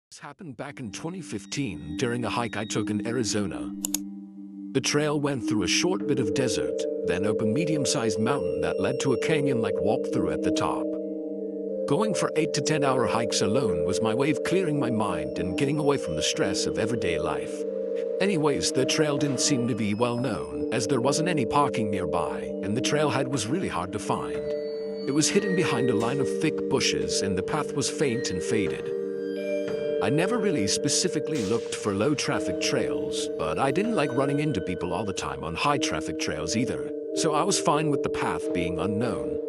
This happened back in 2015 during a hike I took in Arizona. The trail went through a short bit of desert, then up a medium-sized mountain that led to a canyon-like walkthrough at the top. Going for 8 to 10 hour hikes alone was my way of clearing my mind and getting away from the stress of everyday life. Anyways, the trail didn't seem to be well known, as there wasn't any parking nearby, and the trailhead was really hard to find. It was hidden behind a line of thick bushes, and the path was faint and faded. I never really specifically looked for low-traffic trails, but I didn't like running into people all the time on high-traffic trails either, so I was fine with the path being unknown.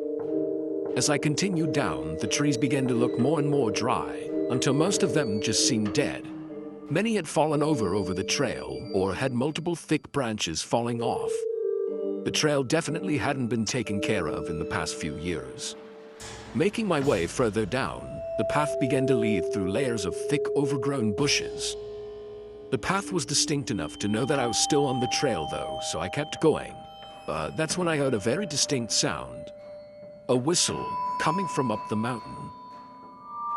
As I continued down, the trees began to look more and more dry, until most of them just seemed dead. Many had fallen over the trail, or had multiple thick branches falling off. The trail definitely hadn't been taken care of in the past few years. Making my way further down, the path began to lead through layers of thick, overgrown bushes. The path was distinct enough to know that I was still on the trail though, so I kept going. But that's when I heard a very distinct sound. A whistle coming from up the mountain.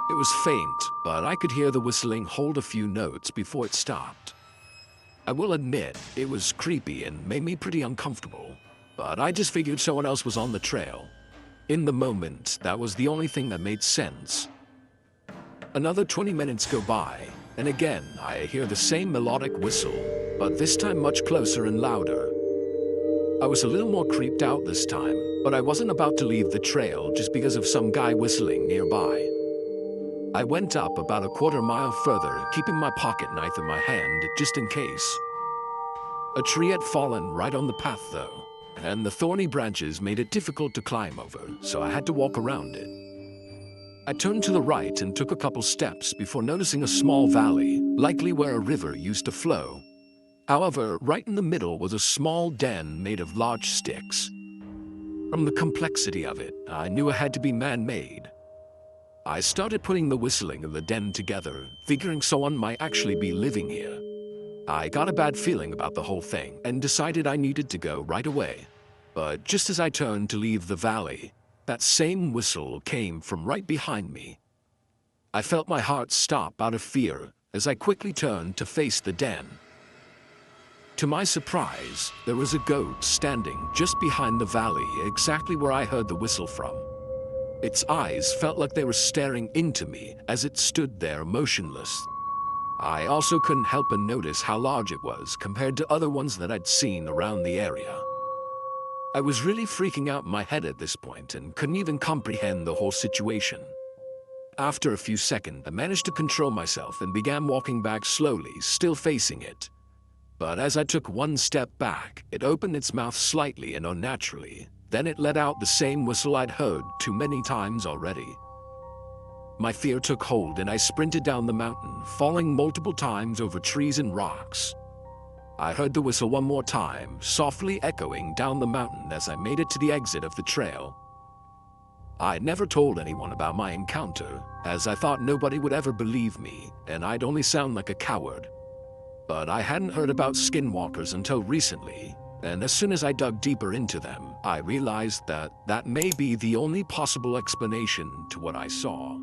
It was faint, but I could hear the whistling hold a few notes before it stopped. I will admit, it was creepy and made me pretty uncomfortable, but I just figured someone else was on the trail. In the moment, that was the only thing that made sense. Another 20 minutes go by, and again I hear the same melodic whistle, but this time much closer and louder. I was a little more creeped out this time, but I wasn't about to leave the trail just because of some guy whistling nearby. I went up about a quarter mile further, keeping my pocket knife in my hand just in case. A tree had fallen right on the path though, and the thorny branches made it difficult to climb over, so I had to walk around it. I turned to the right and took a couple steps before noticing a small valley, likely where a river used to flow. However, right in the middle was a small den made of large sticks. From the complexity of it, I knew it had to be man-made. I started putting the whistling and the den together, figuring someone might actually be living here. I got a bad feeling about the whole thing and decided I needed to go right away. But just as I turned to leave the valley, that same whistle came from right behind me. I felt my heart stop out of fear as I quickly turned to face the den. To my surprise, there was a goat standing just behind the valley, exactly where I heard the whistle from. Its eyes felt like they were staring into me as it stood there motionless. I also couldn't help but notice how large it was compared to other ones that I'd seen around the area. I was really freaking out in my head at this point and couldn't even comprehend the whole situation. After a few seconds, I managed to control myself and began walking back slowly, still facing it. But as I took one step back, it opened its mouth slightly and unnaturally. Then it let out the same whistle I'd heard too many times already. My fear took hold and I sprinted down the mountain, falling multiple times over trees and rocks. I heard the whistle one more time, softly echoing down the mountain as I made it to the exit of the trail. I'd never told anyone about my encounter, as I thought nobody would ever believe me, and I'd only sound like a coward. But I hadn't heard about skinwalkers until recently, and as soon as I dug deeper into them, I realized that may be the only possible explanation to what I saw.